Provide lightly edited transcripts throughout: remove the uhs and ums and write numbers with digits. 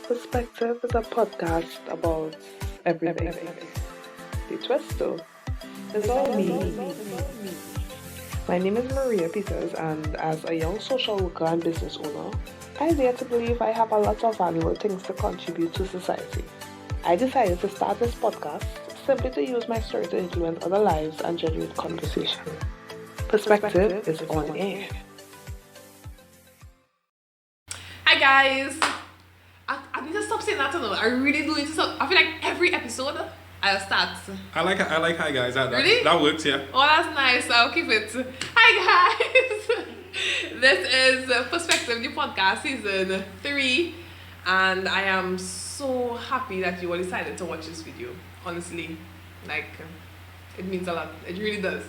Perspective is a podcast about everything. The twist, though, is all me. My name is Maria Peters, and as a young social worker and business owner, I dare to believe I have a lot of valuable things to contribute to society. I decided to start this podcast simply to use my story to influence other lives and generate conversation. Perspective is on air. Hi guys! I need to stop saying that, I really do need to stop. I feel like every episode I'll start. I like hi guys. Really? That works, yeah. Oh, that's nice. I'll keep it. Hi guys! This is Perspective, the podcast, season 3. And I am so happy that you all decided to watch this video. Honestly, it means a lot. It really does.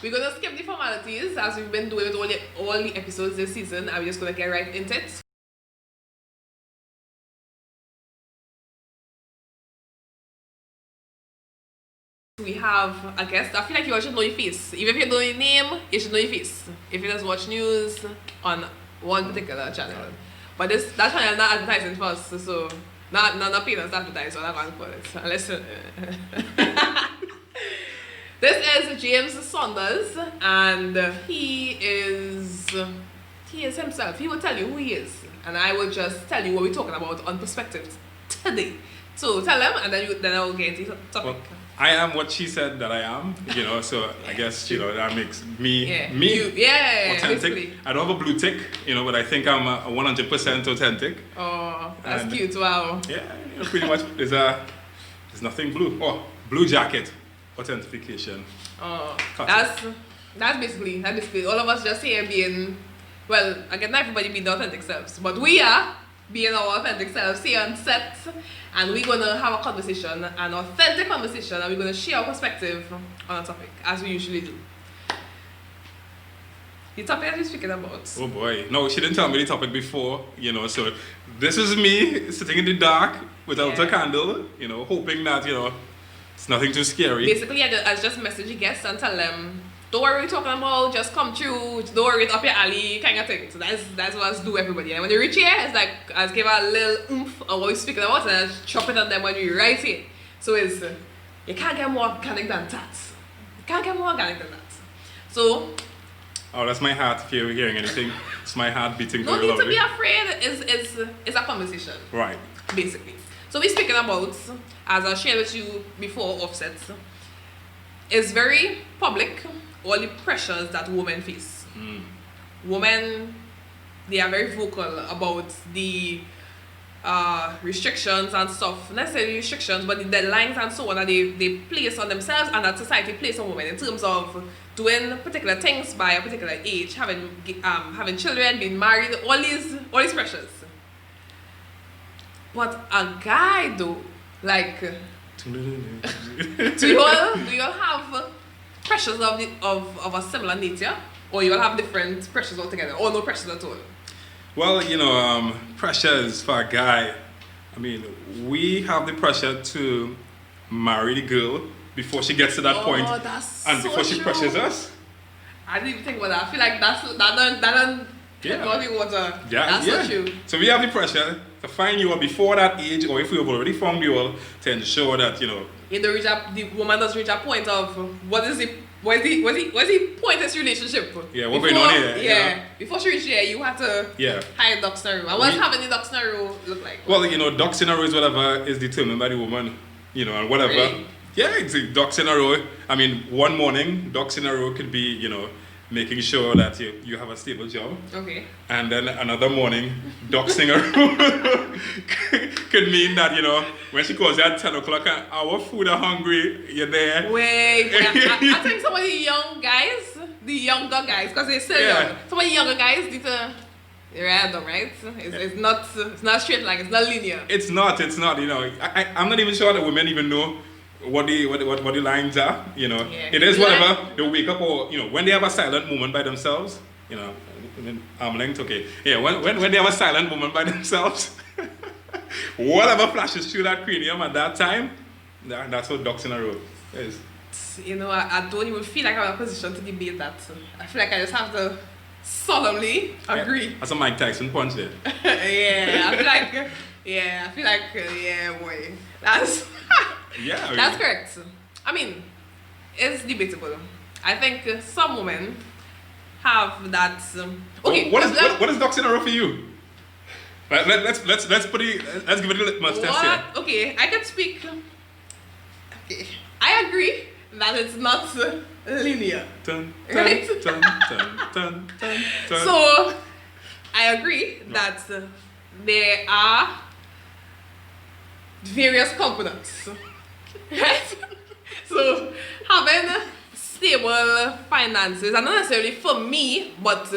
We're gonna skip the formalities as we've been doing with all the episodes this season, and we're just gonna get right into it. We have a guest. I feel like you all should know your face. Even if you don't know your name, you should know your face. If you just watch news on one particular channel. But that channel is not advertising for us, so not paying us to advertise, so I'm not going to put it. Listen. This is James Saunders, and he is himself. He will tell you who he is, and I will just tell you what we're talking about on Perspective today. So tell him, and then I will get into the topic. Well, I am what she said that I am, so I guess, that makes me authentic. Basically. I don't have a blue tick, but I think I'm a 100% authentic. Oh, that's cute, wow. Yeah, pretty much. There's nothing blue. Oh, blue jacket, authentication. Oh, that's basically all of us just here being, well, again, not everybody being their authentic selves, but we are being our authentic selves here on set, and we're going to have a conversation, an authentic conversation, and we're going to share our perspective on a topic, as we usually do. The topic that we're speaking about. Oh boy, no, she didn't tell me the topic before, so this is me sitting in the dark without a candle, hoping that, it's nothing too scary. Basically, I just message the guests and tell them, don't worry what we're talking about, just come through, don't worry, it's up your alley, kind of thing. So that's what I do everybody. And when they reach here, it's like, I just give a little oomph of what we're speaking about, and I just chop it on them when we're right here. So you can't get more organic than that. You can't get more organic than that. So... Oh, that's my heart, if you're hearing anything. It's my heart beating very loudly. No need to be afraid, it's a conversation. Right. Basically. So we're speaking about, as I shared with you before, offsets, it's very public, all the pressures that women face. Women, they are very vocal about the restrictions and stuff, not necessarily restrictions, but the deadlines and so on that they place on themselves and that society places on women in terms of doing particular things by a particular age, having children, being married, all these pressures. But a guy though, do you all have pressures of a similar nature, or you all have different pressures altogether, or no pressures at all? Well, pressures for a guy. I mean, we have the pressure to marry the girl before she gets to that point, and before she pressures us. I didn't even think about that. I feel like that water. Yeah, that's so true. So we have the pressure to find you before that age, or if we have already found you all, to ensure that the woman does reach a point of what's the point of this relationship? Yeah, what's going on here? Yeah, before she reaches here, you have to hire ducks in a row. And what's having the ducks in a row look like? Well, ducks in a row is whatever is determined by the woman, and whatever. Really? Yeah, it's ducks in a row. I mean, one morning, ducks in a row could be, making sure that you have a stable job. Okay. And then another morning, ducks in a row could mean that, when she calls you at 10 o'clock, our food are hungry, you're there. Wait. I think some of the young guys, younger guys, because they're still young, some of the younger guys need to... Random, right? It's not straight, it's not linear. It's not. I'm not even sure that women even know what the lines are, It is whatever they wake up, or when they have a silent moment by themselves, arm length, okay. Yeah, when they have a silent moment by themselves, whatever flashes through that cranium at that time, that's what ducks in a row is. I don't even feel like I'm in a position to debate that. I feel like I just have to solemnly agree. That's a Mike Tyson punch there. Yeah, I feel like, yeah, boy. That's that's correct. I mean, it's debatable. I think some women have that. Okay, what is ducks in a row for you? Let's put it. Let's give it a litmus test here. Okay, I can speak. Okay, I agree that it's not linear. Right? So I agree that there are various components. Right? So having stable finances, and not necessarily for me, but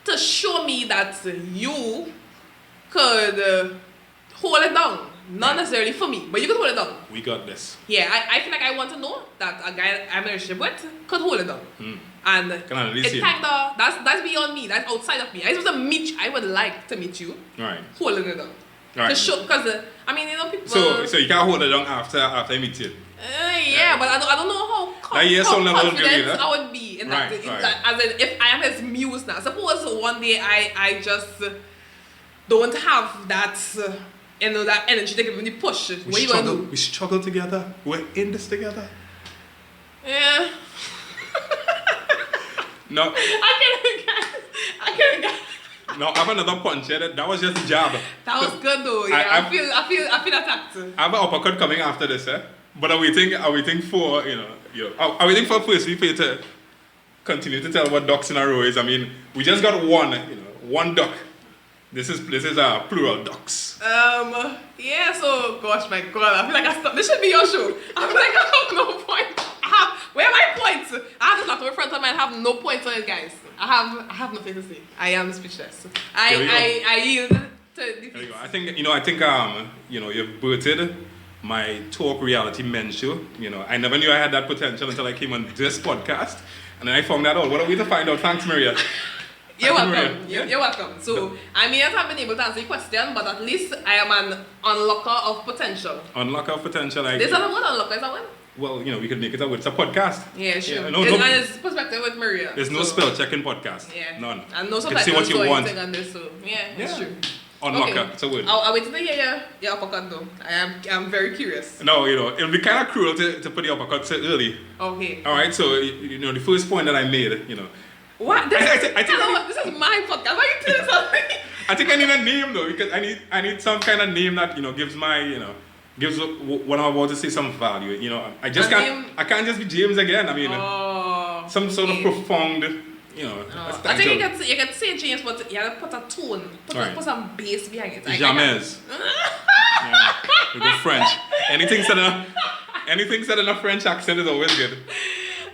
to show me that you could hold it down. Not necessarily for me, but you could hold it down. We got this. Yeah, I feel like I want to know that a guy I'm in a relationship with could hold it down. And it's kinda that's beyond me. That's outside of me. I would like to meet you. Right. Holding it down. Right. To show, because I mean, you know, people. So you can't hold it down after I meet you. Yeah, but I don't know how confident I would be in that. Right. As in, if I am his muse now. Suppose one day I just don't have that. That energy to give me the push. What you gonna do? We struggle together. We're in this together. Yeah. No. I can't get. No, I have another punch. Yeah, that was just a jab. That was good though. Yeah, I feel attacked. I have an uppercut coming after this, But are we waiting for are we waiting for firstly for you to continue to tell what ducks in a row is? I mean, we just got one duck. This is plural ducks. Yeah, so gosh, my God, I feel like I stopped. This should be your show. I feel like I have no point. Where are my points? I have this laptop in front of me. I have no points on it, guys. I have nothing to say. I am speechless. I yield to defeat. There you go. I think you've birthed my talk reality men show. I never knew I had that potential until I came on this podcast, and then I found that out. What are we to find out? Thanks, Maria. You're welcome. You're welcome. So, I may not have been able to answer your question, but at least I am an unlocker of potential. Unlocker of potential. There's another word, unlocker, is that one? Well, we could make it it's a podcast. Yeah, sure. Yeah, and it's perspective with Maria. There's no spell checking podcast. Yeah. None. And no you can say what you want. On this, so it's true. Unlocker, okay. It's a word. I'll wait to hear your uppercut though. I'm very curious. No, it'll be kind of cruel to put the uppercut so early. Okay. Alright, so, the first point that I made, What? This is my podcast. Why are you telling something? I think I need a name though, because I need some kind of name that, gives my, gives what I'm about to say some value. I can't just be James again. I mean, some sort of profound, I think you can say James, but you have to put a tone, put some bass behind it. Jamais. We go French. Anything said in a French accent is always good.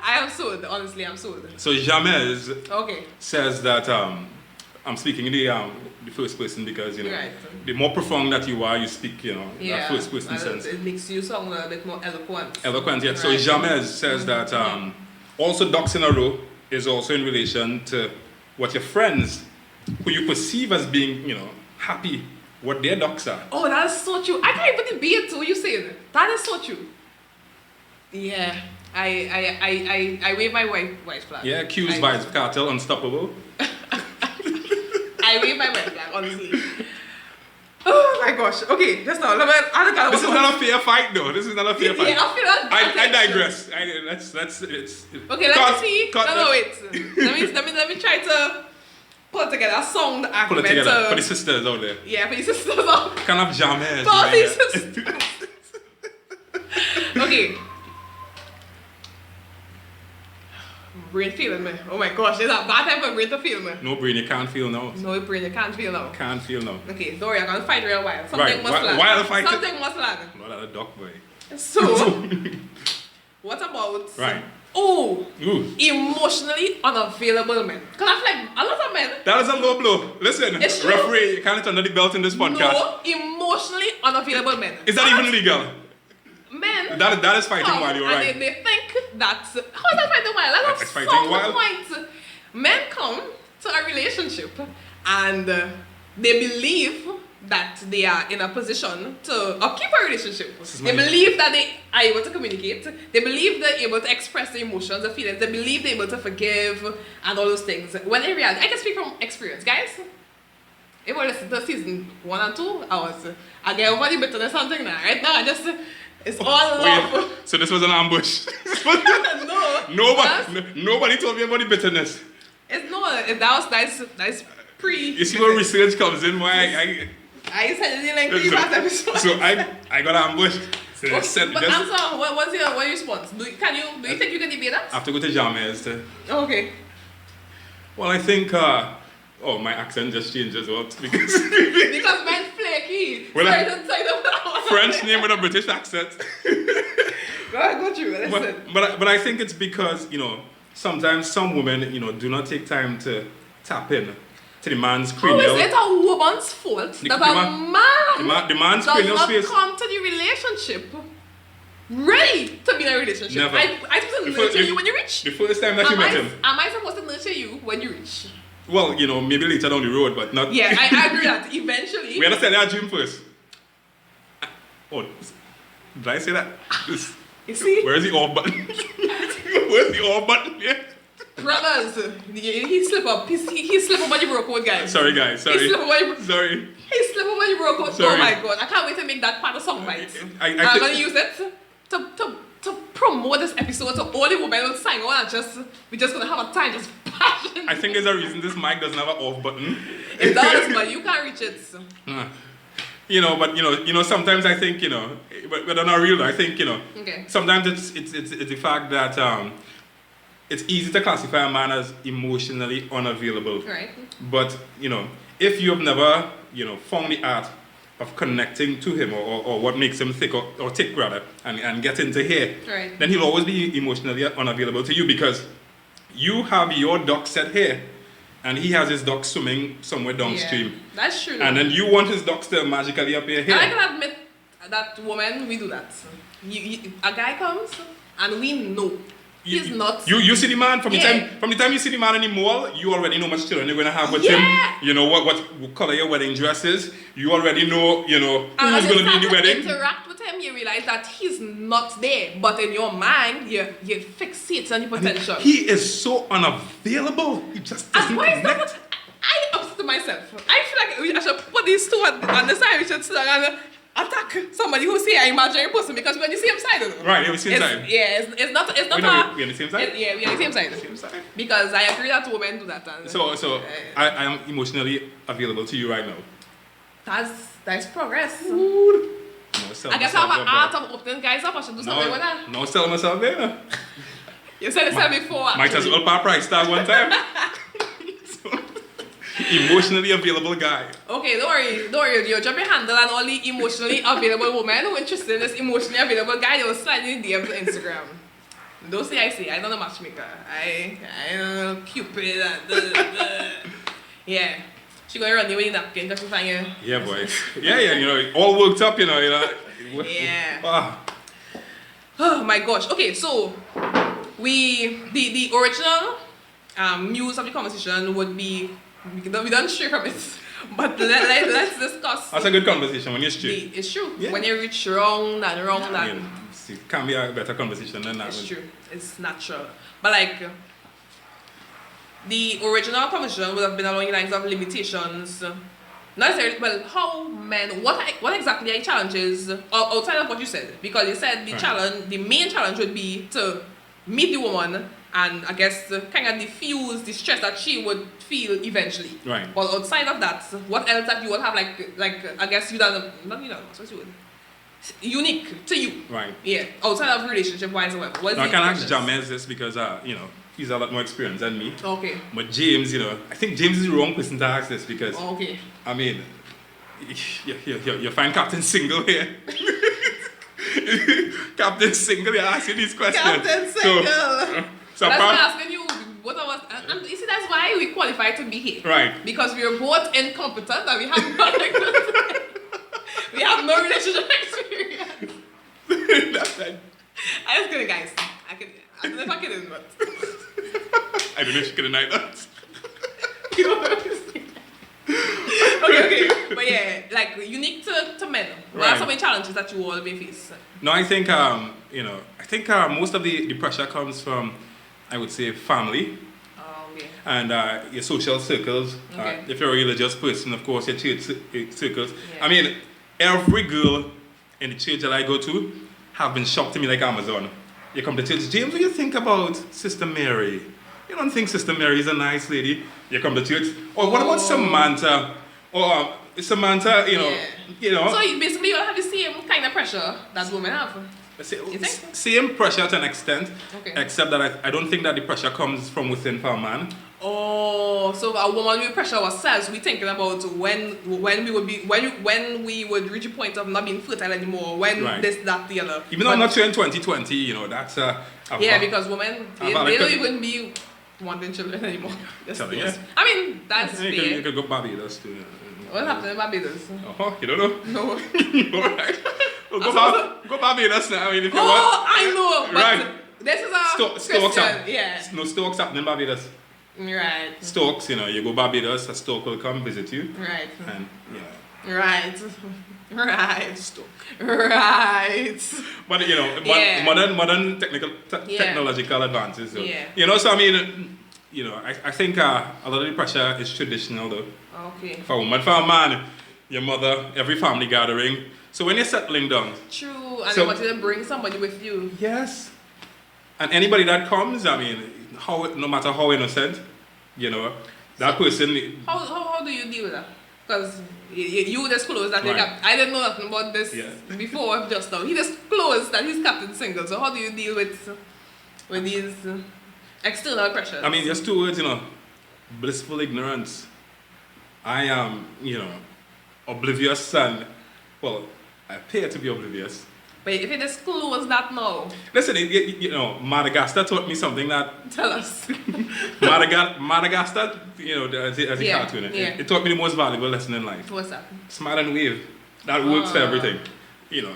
I am sold, honestly, I'm sold. So Jamais okay. says that I'm speaking in the first person because right. The more profound that you are, you speak that first person sense. It makes you sound a bit more eloquent. Eloquent, yeah. Right. So Jamais says that also ducks in a row is also in relation to what your friends, who you perceive as being happy, what their ducks are. Oh, that is so true. I can't even debate what you saying. That is so true. Yeah. I wave my white flag. Yeah, Q's Vibes Cartel, Unstoppable. I wave my white flag, honestly. Oh my gosh. Okay, just now. This is not a fair fight, though. This is not a fair fight. Yeah, I digress. Let's. Okay, let me see. No, wait. Let me try to put together a sound argument. Put it together for the sisters out there. Yeah, for the sisters out there. Can't have Jamais. For the sisters. Okay. Brain feeling me. Oh my gosh, there's a bad time for brain to feel me. No brain, you can't feel now. No brain, you can't feel now. Can't feel now. Okay, don't worry, I'm gonna fight real wild. Something must land. Wild fight. Something must land. Not a duck boy. So, what about right? Ooh. Emotionally unavailable men. Cause I feel like a lot of men. That is a low blow. Listen, referee, you can't under the belt in this podcast. No, emotionally unavailable men. Is that even legal? Men. That is fighting wild. You're right. They think that's how is that fighting wild? That's fighting wild. The point. Men come to a relationship and they believe that they are in a position to upkeep a relationship. They believe that they are able to communicate. They believe they're able to express their emotions, their feelings. They believe they're able to forgive and all those things. When in reality, I can speak from experience, guys. If I listen to season 1 and 2, I get over the bitterness something now. Right now, it's all love. So this was an ambush. No. Nobody told me about the bitterness. That's pre. You see where research comes in, why I said it in like 3 past episodes. So I got ambushed. So okay, but answer, what's your response? Do you think you can debate that? I have to go to Jamaica to... Okay. Well, I think, my accent just changed as well. Because men flaky. French name with a British accent. Go through, listen. But I think it's because, sometimes some women, do not take time to tap in to the man's cranial. How is it a woman's fault that the man's cranial space does not come to the relationship ready to be in a relationship? Never. I supposed to nurture you when you reach? The first time that you met him. Am I supposed to nurture you when you reach? Well, maybe later down the road, but not... Yeah, I agree that eventually... We understand that dream first. Oh, did I say that? You see? Where's the off button? Where's the off button? Yeah. Brothers, he slip up. He slip up when you broke code, guys. Sorry, guys. Sorry. He slip up when you Sorry. He slip up when you broke code. Sorry. Oh my god, I can't wait to make that part of song bites. I'm gonna use it to promote this episode so all the women will sign on and we're just gonna have a time just passion. I think there's a reason this mic doesn't have an off button. It does, but you can't reach it. So. But sometimes I think, but on a real note, I think, okay. Sometimes it's the fact that it's easy to classify a man as emotionally unavailable. Right. But, if you have never, found the art of connecting to him or what makes him tick or tick rather and get into here, right. Then he'll always be emotionally unavailable to you because you have your dock set here and he has his dock swimming somewhere downstream. Yeah, that's true. And then you want his docks to magically appear here. And I can admit that women, we do that. A guy comes and we know he's not. You see the man from the time you see the man in the mall, you already know much children you're gonna have with him. You know what color your wedding dress is. You already know who's gonna be in the wedding. Interact with him, you realize that he's not there, but in your mind, you fixate on the potential. He is so unavailable. He just doesn't connect. I upset to myself. I feel like I should put these two on the side. We should sit and attack somebody who see an imaginary person because when you see him side, right? You're the same side. Yeah, it's not. We're on the same side. Yeah, we're on the same side. Because I agree that women do that. So I am emotionally available to you right now. That's progress. No, I guess I have an art of opening guys up. I should do something with that. No, sell myself there. You said it before. Might as well pay price tag one time. Emotionally available guy. Okay, don't worry. You drop your handle and all the emotionally available women who are interested in this emotionally available guy, they will slide in DMs on Instagram. Don't say I say. I don't know matchmaker. I don't know Cupid. Yeah. She gonna run you with the napkin because she find you. Yeah, boy. Yeah, all worked up, Yeah. Oh my gosh. Okay, so the original news of the conversation would be we don't stray from it, but let's discuss. That's a good conversation when you're straight. It's true. Yeah. When you reach wrong, it can't be a better conversation than that. It's true. It's natural. But like the original conversation would have been along the lines of limitations. Not necessarily. Well, how men? What exactly are the challenges outside of what you said? Because you said the main challenge would be to meet the woman and I guess kind of diffuse the stress that she would feel eventually. Right. But outside of that, what else that you would have like I guess what's you would unique to you. Right. Yeah. Outside of relationship wise or whatever. I can ask James this because he's a lot more experienced than me. Okay. But James, I think James is the wrong person to ask this because okay. I mean you find Captain Single here. Captain Single, you're asking these questions. Captain Single. So that's why I'm asking you, both of us, and you see, that's why we qualify to be here. Right. Because we are both incompetent and we have no relationship experience. That's right. I'm just kidding, guys. I don't know if I can, but I don't know if she can deny that. okay. But yeah, like unique to men? What are Right. some of the challenges that you all may face? No, I think most of the pressure comes from, I would say, family Oh, okay. and your social circles. Okay. If you're a religious person, of course, your church circles. Yeah. I mean, every girl in the church that I go to have been shocked to me like Amazon. You come to church, James, what do you think about Sister Mary? You don't think Sister Mary is a nice lady? You come to church. Or what about Samantha? Or Samantha, So basically you all have the same kind of pressure that women have. You think? Same pressure to an extent, Okay. except that I don't think that the pressure comes from within for a man. Oh, so a woman will pressure ourselves. We thinking about when we would reach a point of not being fertile anymore. When Right. this, that, the other. Even though I'm not sure in 2020, that's because women they don't even be wanting children anymore. Tell you. I mean that's you fair. could go Barbados too. What happened in Barbados? Oh, you don't know? No. Alright. Well, go Barbados now. I mean, if you Oh, want. I know. But Right. this is a Stokes Christian. up. Yeah. No Stokes happening in Barbados. Right. Stokes, you go Barbados, a Stoke will come visit you. Right. And, Right. Right. Stoke. Right. But, Yeah. modern technological advances. So, Yeah. So I mean, I think a lot of the pressure is traditional though. Okay. For a woman, for a man, your mother, every family gathering. So when you're settling down, True. And So- you wanted to bring somebody with you. yes. And anybody that comes, I mean, no matter how innocent, that person. How do you deal with that? Because you disclosed that Right. I didn't know nothing about this Yeah. before just now. He disclosed that he's captain single. So how do you deal with these external pressures? I mean, just two words, blissful ignorance. I am, oblivious and, well, I appear to be oblivious. But if you disclose that now, Listen, Madagascar taught me something that tell us. Madagascar, as a Yeah, cartoon, yeah. it taught me the most valuable lesson in life. What's that? Smile and wave. That works for everything.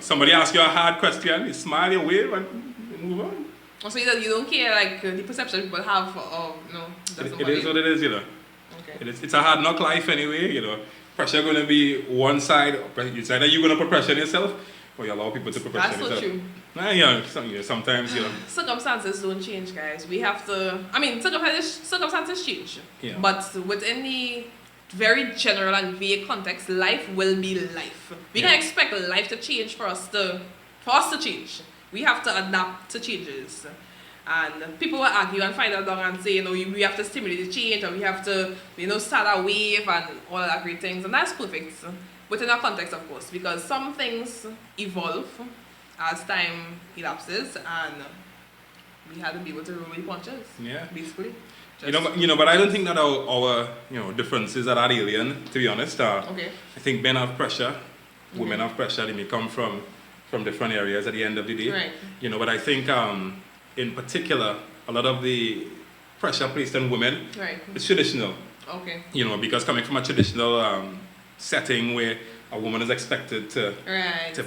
Somebody asks you a hard question, you smile, you wave, and you move on. So you don't care like the perception people have of It is what it is, Okay. It's a hard knock life anyway, Pressure going to be one side. It's either you're going to put pressure on yourself or you allow people to put pressure That's on so yourself. true. Sometimes, Circumstances don't change, guys. We have to. I mean, circumstances change. Yeah. But within the very general and vague context, life will be life. We can expect life to change for us to change. We have to adapt to changes. And people will argue and fight along and say, we have to stimulate the change or we have to, start a wave and all of that great things. And that's perfect within our context, of course, because some things evolve as time elapses and we have to be able to roll with the punches. Yeah. Basically. But I don't think that our differences are that alien, to be honest. Okay. I think men have pressure, women have pressure, they may come from different areas at the end of the day. Right. But I think in particular, a lot of the pressure placed on women Right. is traditional. Okay. Because coming from a traditional setting where a woman is expected to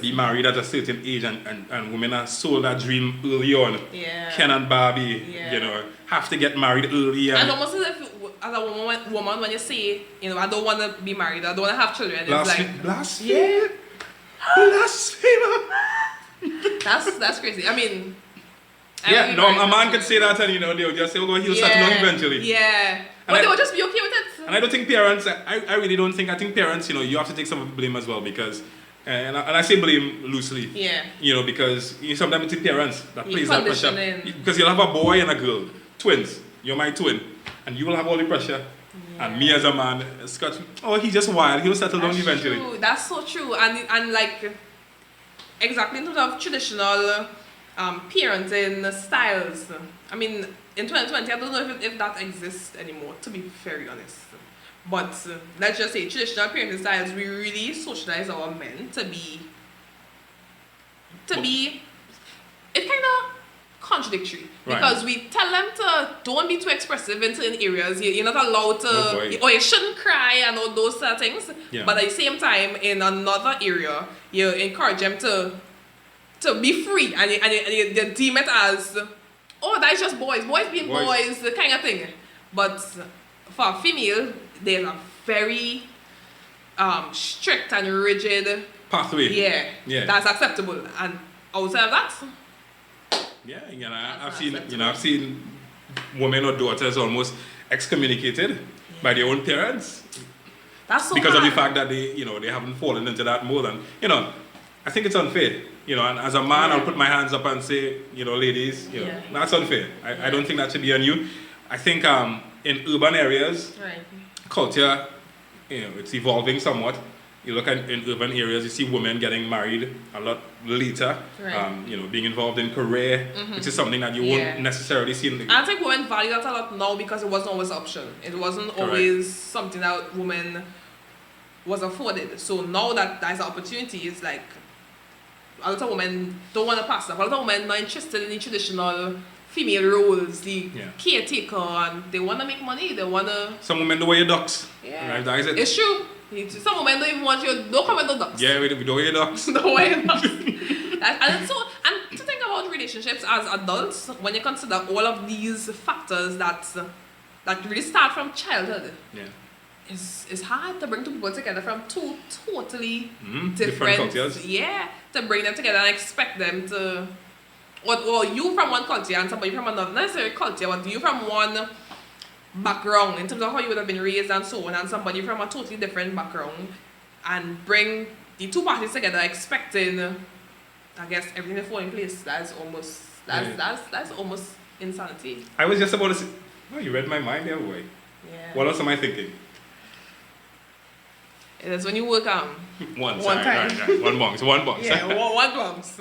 be married at a certain age and women are sold that dream early on. Yeah. Ken and Barbie, Yeah. have to get married early. And almost as if, as a woman, when you say, I don't want to be married, I don't want to have children, it's like, Blasphemer. Blasphemer. that's crazy. I mean, Yeah, no, a man could say that and they'll just say, he'll settle down eventually. Yeah. But they will just be okay with it. And I don't think parents, I really don't think, I think parents, you have to take some of the blame as well because, and I say blame loosely. Yeah. Because sometimes it's the parents that plays that pressure. Conditioning. Because you'll have a boy and a girl, twins, you're my twin, and you will have all the pressure. And me as a man, Scott, he's just wild, he'll settle down eventually. True. That's so true. And like, exactly in terms of traditional parenting styles. I mean, in 2020, I don't know if that exists anymore, to be very honest. But let's just say traditional parenting styles, we really socialize our men to be it's kind of contradictory. Because we tell them to don't be too expressive in certain areas. You're not allowed to, or you shouldn't cry and all those sort of things. Yeah. But at the same time, in another area, you encourage them to be free and you deem it as, that's just boys being boys, the kind of thing. But for a female, there's a very strict and rigid pathway. Yeah. That's acceptable. And outside of that, I've seen women or daughters almost excommunicated by their own parents. That's so because hard. of the fact that they haven't fallen into that mold. And I think it's unfair. And as a man, I'll put my hands up and say, ladies, that's unfair. I don't think that should be on you. I think in urban areas, culture, it's evolving somewhat. You look at in urban areas, you see women getting married a lot later, being involved in career, which is something that you won't necessarily see in the... I think women value that a lot now because it wasn't always an option. It wasn't always something that women was afforded. So now that there's an opportunity, it's like a lot of women don't want to pass up. A lot of women are not interested in the traditional female roles, the caretaker, and they want to make money. They want to... Some women don't wear ducks. Yeah. Right? That is it. It's true. Some women don't even want you. Don't come with the ducks. Yeah, we don't wear ducks. Don't wear ducks. And to think about relationships as adults, when you consider all of these factors that really start from childhood, it's hard to bring two people together from two totally different cultures. Yeah, to bring them together and expect them to, or you from one culture and somebody from another, not necessarily culture, but you from one background in terms of how you would have been raised and so on, and somebody from a totally different background, and bring the two parties together expecting, I guess, everything to fall in place. That's almost insanity. I was just about to say, you read my mind there, boy. Yeah. What else am I thinking? It is when you work one time. Right. One box. Yeah, one box.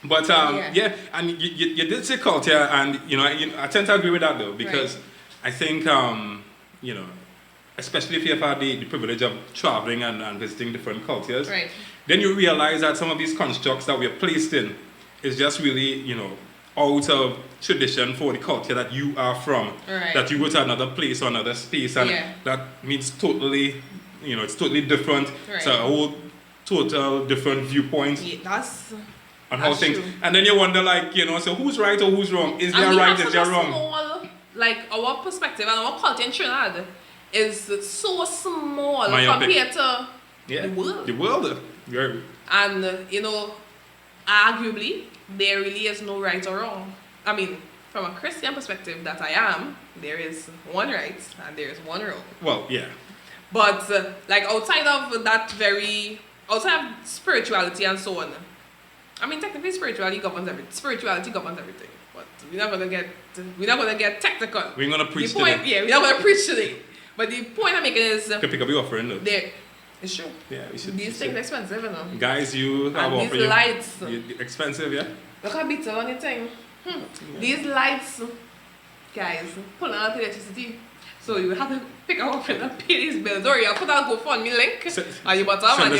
But and you did say culture, and I tend to agree with that though, because I think especially if you've had the privilege of traveling and visiting different cultures, then you realize that some of these constructs that we are placed in is just really out of tradition for the culture that you are from. That you go to another place or another space, and that means totally, it's totally different. It's a whole total different viewpoint. Yeah, that's on how things, true. And then you wonder, so who's right or who's wrong? Is there right? Is there wrong? Small, our perspective and our culture in Trinidad is so small compared to the world. The world. Yeah. And arguably, there really is no right or wrong. I mean, from a Christian perspective that I am, there is one right and there is one wrong. Well, yeah. But outside of that outside of spirituality and so on, I mean, technically spirituality governs everything. But we're not gonna get technical. We're gonna preach today. Yeah, we're not gonna preach today. But the point I'm making is you can pick up your offering though. It's true. Yeah, we should. These things are expensive, Guys, you have and these lights. Expensive, yeah? Look how big on the thing. These lights, guys, pull out electricity. So you have to pick up and pay these bills. Or you put out GoFundMe link and you bottom and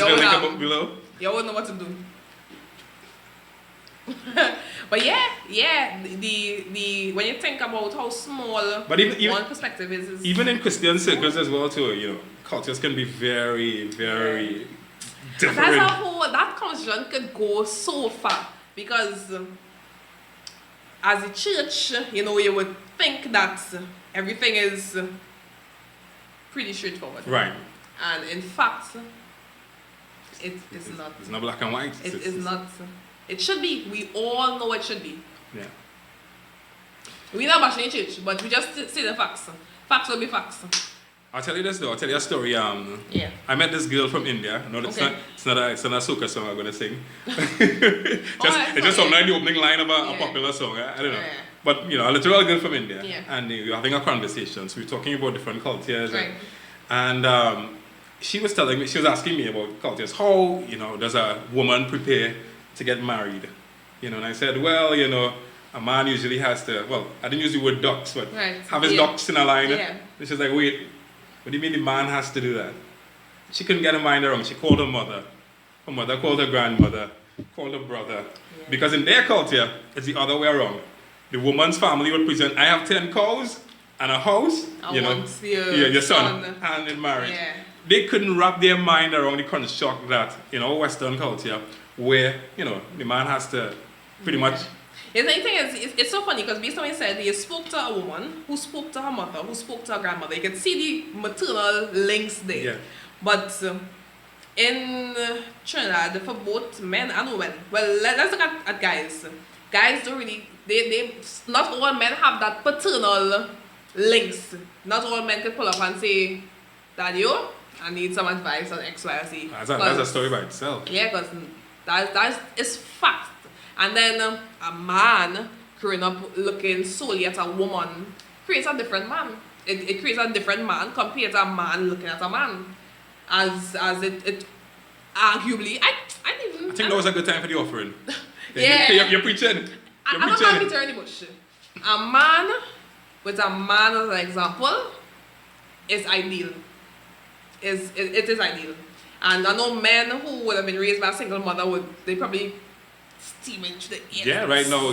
you won't know what to do. But the when you think about how small one perspective is even in Christian circles as well too, cultures can be very, very different. That conversation could go so far because as a church, you would think that everything is pretty straightforward. Right. And in fact, it's not. It's not black and white. It is not. It should be. We all know it should be. Yeah. We're not bashing church, but we just say the facts. Facts will be facts. I'll tell you this though. I'll tell you a story. I met this girl from India. No, it's not a soca song I'm gonna sing. It's just something like the opening line of a popular song. I don't know. Yeah. But a literal girl from India. Yeah. And we were having a conversation. So we were talking about different cultures. Right. And she was asking me about cultures. How does a woman prepare to get married? And I said, well, a man usually has to, I didn't use the word ducks, but have his ducks in a line. Yeah. And she's like, wait, what do you mean the man has to do that? She couldn't get her mind around. She called her mother. Her mother called her grandmother, called her brother. Yeah. Because in their culture, it's the other way around. The woman's family would present, I have 10 cows and a house, your son, and in marriage. Yeah. They couldn't wrap their mind around the construct that, Western culture, where, the man has to pretty much... The thing is, it's so funny because based on what you said, you spoke to a woman who spoke to her mother, who spoke to her grandmother. You can see the maternal links there. Yeah. But in Trinidad, for both men and women, well, let's look at guys. Guys don't really, they not all men have that paternal links. Not all men can pull up and say, Daddy, I need some advice on X, Y, or Z. That's a story by itself. Yeah, because that is fact. And then a man growing up looking solely at a woman creates a different man. It creates a different man compared to a man looking at a man. As it arguably, I think that was a good time for the offering. Yeah. You're preaching. I'm not going to be turning the bush. A man with a man as an example is ideal. It is ideal. And I know men who would have been raised by a single mother they probably steam into the air. Yeah, right now,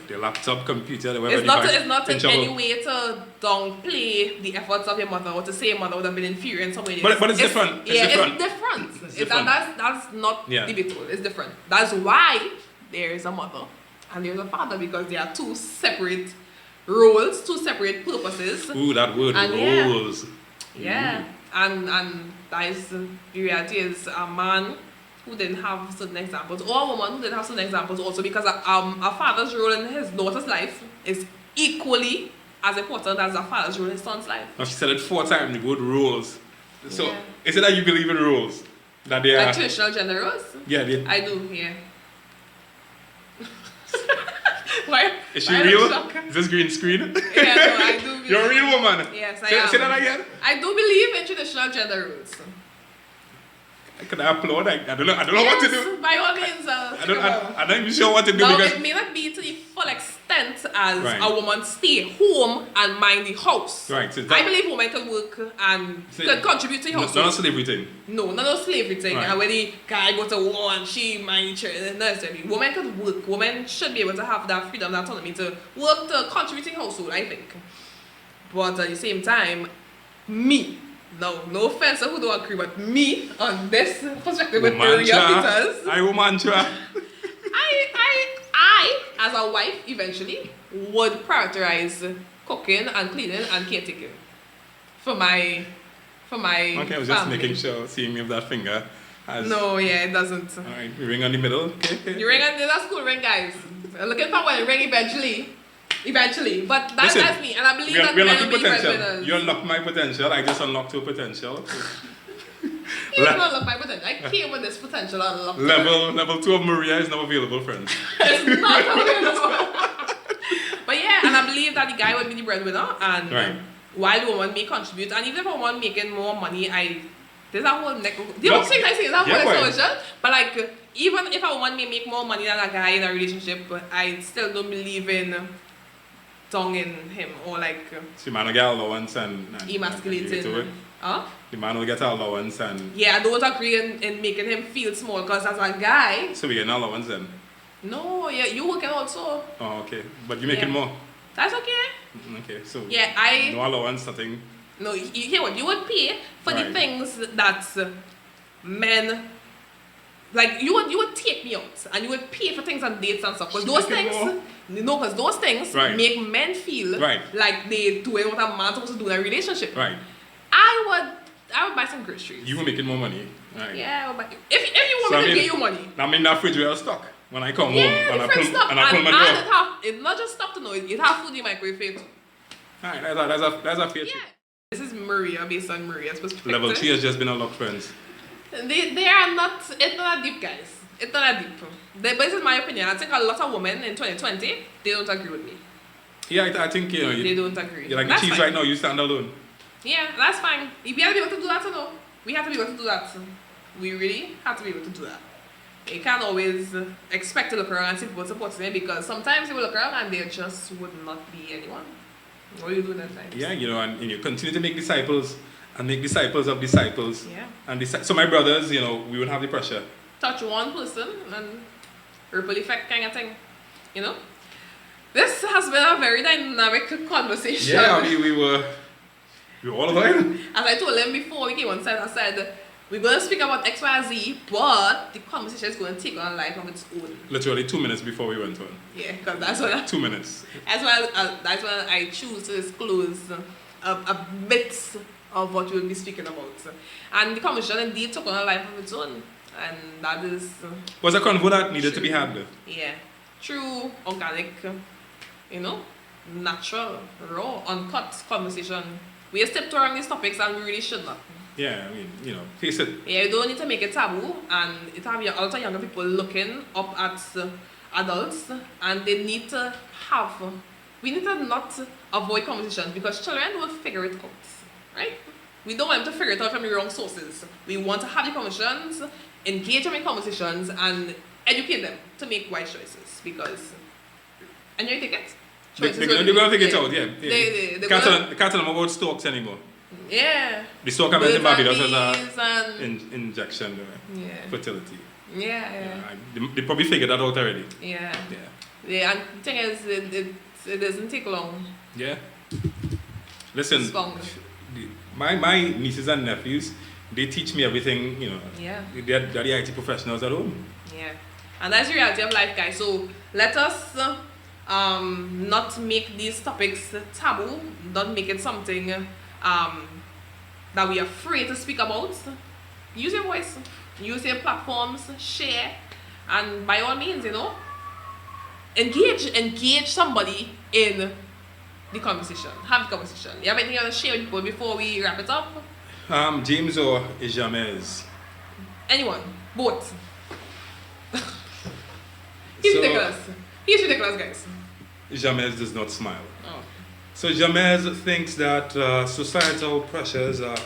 the laptop, computer, the it's not in any way to downplay the efforts of your mother or to say your mother would have been inferior in some way. But it's different. It's different. That's not debatable. It's different. That's why there is a mother and there's a father, because they are two separate roles, two separate purposes. Ooh, that word, and roles. Yeah. And that is the reality is a man who didn't have certain examples, or a woman who didn't have certain examples also, because a father's role in his daughter's life is equally as important as a father's role in his son's life. Now she said it 4 times, the word roles. So, is it that you believe in roles? That they are... Like traditional gender roles? Yeah, I do, yeah. Why? Is she real? Is this green screen? Yeah, no, I do believe. You're a real woman? Yes, I am. Say that again? I do believe in traditional gender roles. Can I applaud? I don't know what to do. By all means, I'm not even sure what to do, now, because... it may not be to the full extent as a woman stay home and mind the house. Right. So I believe women can work and can contribute to the house. Not a slavery thing. No, not a slavery thing. Right. And when the guy go to war and she mind the children, not necessarily. Women can work. Women should be able to have that freedom, that autonomy to work, to contribute to the household, I think. But at the same time, me, no offense to who don't agree, but me, on this perspective with Maria Peters, I, as a wife, eventually, would prioritize cooking and cleaning and caretaking for my Okay, I was just family. making sure, seeing me with that finger. No, yeah, it doesn't. Alright, we ring on the middle. Okay. You ring on the school ring, guys. I'm looking for one ring eventually. But that's me, and I believe that we men unlock will be potential. breadwinners. You unlock my potential, I just unlocked your potential. You don't unlock my potential. I came with this potential unlocked. Level 2 of Maria is now available, friends. It's not available. But yeah, and I believe that the guy would be the breadwinner, and while the woman may contribute, and even if a woman making more money, there's a whole there's a whole solution. But like, even if a woman may make more money than a guy in a relationship, I still don't believe in tonguing him or like the man will get allowance and emasculating. Huh? The man will get allowance and... Yeah, I don't agree in making him feel small, because as a guy... So we get an allowance then? No, yeah, you working also. Oh, okay. But you making more? That's okay. Okay, so... Yeah, no allowance, nothing? No, you hear what? You would pay for the things that men... Like, you would take me out, and you would pay for things on dates and stuff. Because those things make men feel like they doing what a man's supposed to do in a relationship. Right. I would buy some groceries. You were making more money. Right. Yeah, I would buy, if you want me to pay you money. I mean, that fridge will stock when I come home. And I pull my door. It's not just stuff to know. It have food in my microwave too. Alright, that's a fair trick. This is Maria, based on Maria's perspective. Level 3 has just been unlocked, friends. They are not, it's not that deep, guys. It's not that deep. But this is my opinion. I think a lot of women in 2020, they don't agree with me. Yeah, I think, they don't agree. You're like the cheese fine. Right now, you stand alone. Yeah, that's fine. We have to be able to do that, we have to be able to do that. We really have to be able to do that. You can't always expect to look around and see people supporting it, because sometimes you will look around and there just would not be anyone. What are you doing at times? Yeah, and you continue to make disciples and make disciples of disciples. Yeah. And so my brothers, we would have the pressure. Touch one person and ripple effect kind of thing. This has been a very dynamic conversation. Yeah, we were all about it. As I told them before we came on set, I said, we're going to speak about XYZ, but the conversation is going to take on a life of its own. Literally 2 minutes before we went on. Yeah, because that's what 2 minutes. That's when I choose to disclose a bit of what we'll be speaking about. And the conversation indeed took on a life of its own. And that is... was a convo that needed to be had. Yeah. True, organic, natural, raw, uncut conversation. We have stepped around these topics and we really should not. Yeah, I mean, face it. Yeah, you don't need to make it taboo, and it have a lot of younger people looking up at adults, and they need to have... We need to not avoid conversations because children will figure it out, right? We don't want them to figure it out from the wrong sources. We want to have the conversations, engage them in conversations, and educate them to make wise choices because... And you take it? They're going to figure it out, yeah. They Can't tell them about stocks anymore. Yeah. The stock I in Barbados has an injection, fertility. Yeah. They probably figured that out already. Yeah, and the thing is, it doesn't take long. Yeah. Listen, my nieces and nephews, they teach me everything, Yeah. They're the IT professionals at home. Yeah. And that's the reality of life, guys. So let us not make these topics taboo, not make it something that we are afraid to speak about. Use your voice, use your platforms, share, and by all means, engage somebody in the conversation. Have the conversation. You have anything you want to share with people before we wrap it up? James or Jamez? Anyone. Both. He's ridiculous. He's ridiculous, guys. Jamez does not smile. Oh. So Jamez thinks that societal pressures are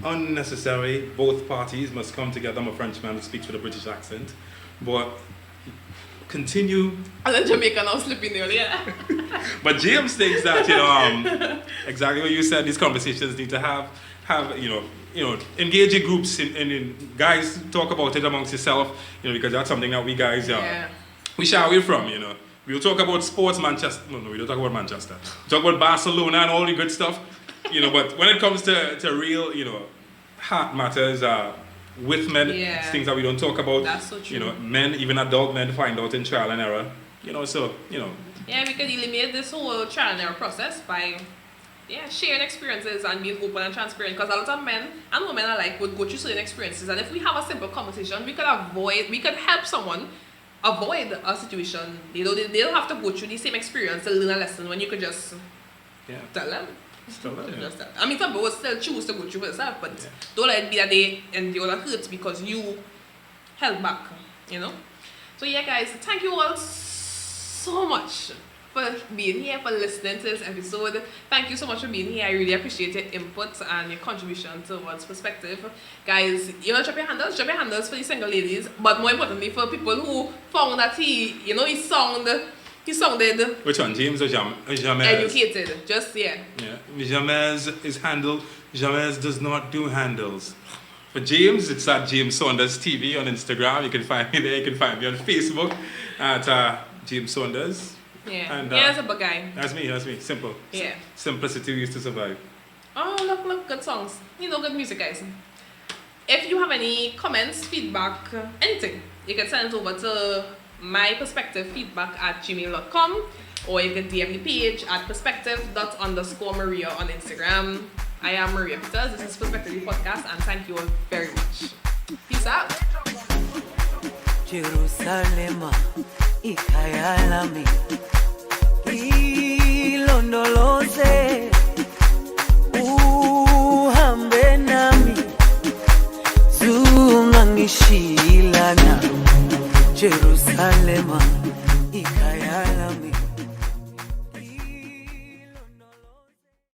unnecessary. Both parties must come together. I'm a Frenchman who speaks with a British accent. But continue. And then Jamaican now slipping earlier. But James thinks that, exactly what you said, these conversations need to have engage in groups and guys talk about it amongst yourself, because that's something that we guys we shy away from, We'll talk about sports, Manchester. No, we don't talk about Manchester. We talk about Barcelona and all the good stuff, but when it comes to real, heart matters, with men, it's things that we don't talk about. That's so true. Men, even adult men, find out in trial and error. Yeah, we could eliminate this whole trial and error process by sharing experiences and being open and transparent, because a lot of men and women alike would go through certain experiences, and if we have a simple conversation, we could help someone avoid a situation. They don't have to go through the same experience to learn a lesson when you could just tell them. I mean, some people still choose to go through for themselves, but don't let it be that they endure the hurt because you held back, So guys, thank you all so much for being here, for listening to this episode. Thank you so much for being here. I really appreciate your input and your contribution towards perspective. Guys, drop your handles for the single ladies, but more importantly for people who found that he sounded... Which one, James or Jamez? Educated, Yeah, Jamez is handle. Jamez does not do handles. For James, it's at James Saunders TV on Instagram. You can find me there. You can find me on Facebook at James Saunders. Yeah, and, that's a big guy. That's me. Simple. Yeah. Simplicity used to survive. Oh, look, good songs. Good music, guys. If you have any comments, feedback, anything, you can send it over to myperspectivefeedback@gmail.com, or you can DM the page at perspective._Maria on Instagram. I am Maria Peters. This is Perspective the Podcast, and thank you all very much. Peace out. Jerusalem, ikayalami, ilondoloze, uhambe nami, zungangishilana, Jerusalem.